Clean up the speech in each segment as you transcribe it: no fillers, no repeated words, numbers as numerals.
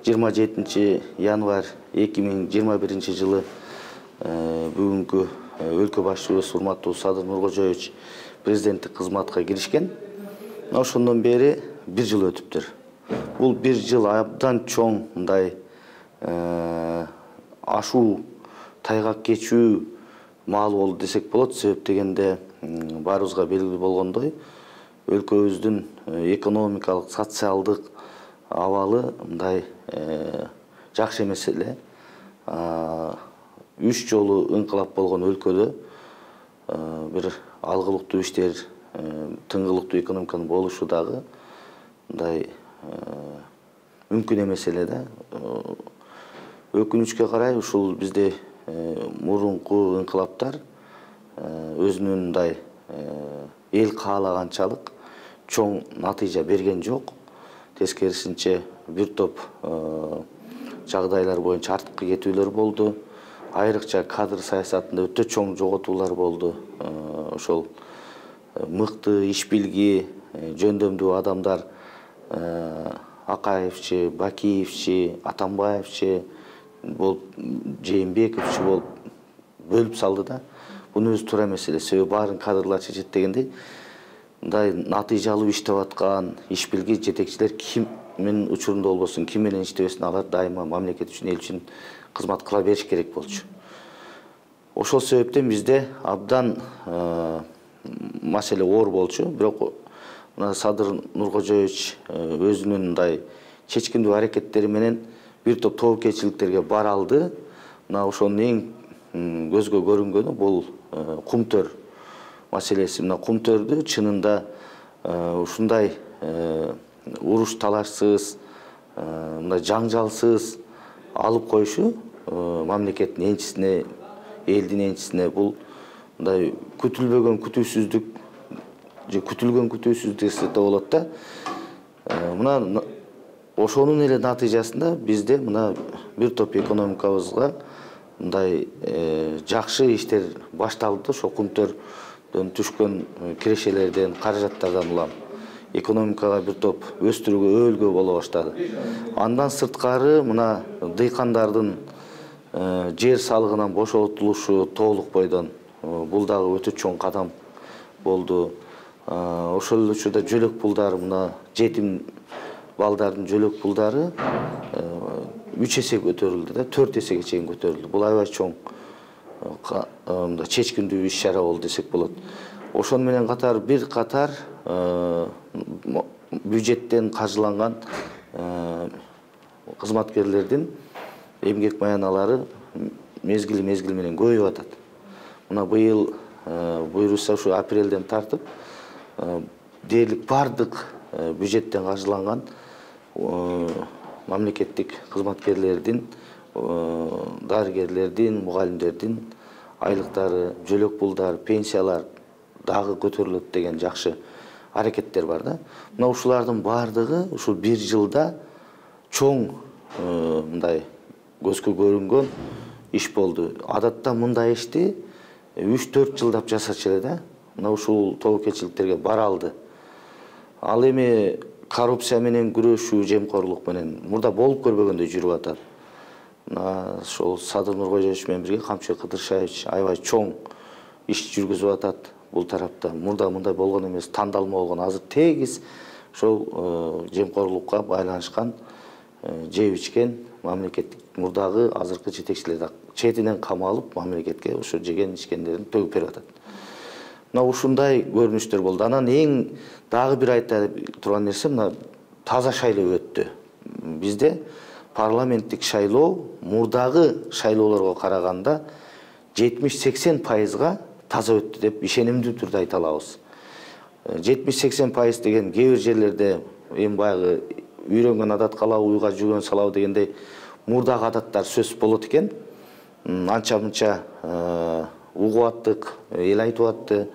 27 январь 2021 жылы бүгүнкү өлкө башчыбыз урматтуу Садыр Нуркожоевич президенттик кызматка киришкен. Ошондон бери 1 жыл өтүптүр. Бул 1 жыл абдан чоң мындай ашуу, тайгак кечүү маал болду десек болот. Себеп дегенде баарыбызга белгилүү болгондой, өлкөбүздүн экономикалык, социалдык абалы мындай жакшы эмес эле. 3 жолу ыңкылап болгон өлкөдө бир алгылыктуу иштер, тыңгылыктуу экономиканын болушу дагы мындай мүмкүн эмес эле да. Өкүнүчкө карай ушул бизде мурунку ыңкылаптар өзүнүн мындай эл каалаганчалык чоң натыйжа берген жок. Тескерисинче бир топ жагдайлар боюнча артыкка кетүүлөр болду. Айрыкча кадр саясатында өтө чоң жоготуулар болду. Ошол мыкты иш билги, жөндөмдүү адамдар Акаевчи, Бакиевчи, Атамбаевчи болуп, Жээнбековчи болуп бөлүп салды да. Буну өзү туура эмес эле. Себеби баарын кадрлар чечет дегендей, мындай натыйжалуу иштеп аткан иш билги жетекчилер кимдин учурунда болбосун, ким менен иштебесин, алар дайыма мамлекет үчүн, эл үчүн кызмат кыла бериш керек болчу. Ошол себептен бизде абдан маселе оор болчу. Бирок Садыр Нуркожоевич өзүнүн мындай чечкиндүү аракеттери менен бир топ тобокелчиликтерге бара алды. Мына ошонун эң көзгө көрүнгөнү бул кумтөр маселеси. Мына кумтөрдү чынында ушундай уруш талашсыз, мындай жаңжалсыз алып коюшу мамлекеттин энчисине, элдин энчисине бул мындай күтүлбөгөн күтүүсүздүк же күтүлгөн күтүүсүздүк десе да болот да. Мына ошонун эле натыйжасында бизде мына бир топ экономикабызга мындай жакшы иштер башталды. Ошол кумтөрдөн түшкөн кирешелерден, каражаттардан улам экономикага бир топ өстүрүүгө, өөлгө боло баштады. Андан сырткары мына дыйкандардын жер салыгынан бошотулушу толук бойдон бул дагы өтө чоң кадам болду. Ошол эле учурда жөлөк пулдары, мына жетим балдардын жөлөк пулдары 3 эсе көтөрүлдү да, 4 эсеге чейин көтөрүлдү. Бул аябай чоң чечкиндүү иш чара болду десек болот. Ошону менен катар бир катар бюджеттен каржыланган кызматкерлердин эмгек маяналары мезгили менен көбөйүп атат. Мына быйыл буйруса ушу апрелден тартып дээрлик бардык бюджеттен каржыланган мамлекеттик кызматкерлердин, дарыгерлердин, мугалимдердин айлыктары, жөлөк пулдары, пенсиялар дагы көтөрүлөт деген жакшы аракеттер бар да. Мына ушулардын бардыгы ушул 1 жылда чоң мындай көзгө көрүнгөн иш болду. Адатта мындай ишти 3-4 жылдап жасачу эле да. Мына ушул тобокелчиликтерге бара алды. Ал эми коррупция менен күрөшүү, жемкорлук менен мурда болуп көрбөгөндөй жүрүп атат. Мына ошол Садыр Нуркожоевич менен бирге Камчы Кыдыршаевич аябай чоң иш жүргүзүп атат бул тарапта. Мурда мындай болгон эмес, тандалма болгон. Азыр тегиз ошол жемкорлукка байланышкан жеп ичкен мамлекеттик мурдагы азыркы жетекчилер четинен камалып мамлекетке ошо жеген ичкендерин төгүп берип атат. Мына ушундай көрүнүштөр болду. Анан эң дагы бир айта турган нерсе, мына таза шайлоо өттү. Бизде парламенттик шайлоо мурдагы шайлоолорго караганда 70-80% таза өттү деп ишенимдүү түрдө айта алабыз. 70-80% деген кээ бир жерлерде эми баягы үйрөнгөн адат калабы, уйга жүгөн салабы дегендей мурдагы адаттар сөз болот экен. Анча мынча угуп аттык, эл айтып атты.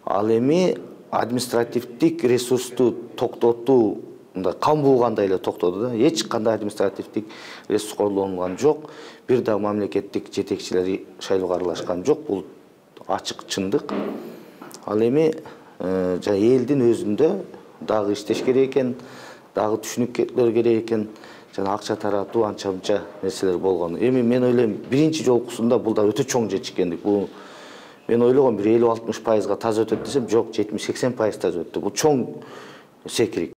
Ал эми административдик ресурсту токтотуу мындай кам буугандай эле токтоду да. Эч кандай административдик ресурс колдонулган жок. Бир да мамлекеттик жетекчилер шайлоого аралашкан жок. Бул ачык чындык. Ал эми элдин өзүндө дагы иштеш керек экен, дагы түшүнүктөр керек экен. жана акча таратуу анча мынча нерселер болгон. Эми мен ойлойм биринчи жолкусунда бул да өтө чоң жетишкендик. Бул мен ойлогом бир 50-60%га таза өтөт десем, жок, 70-80% таза өттү. Бул чоң секирик.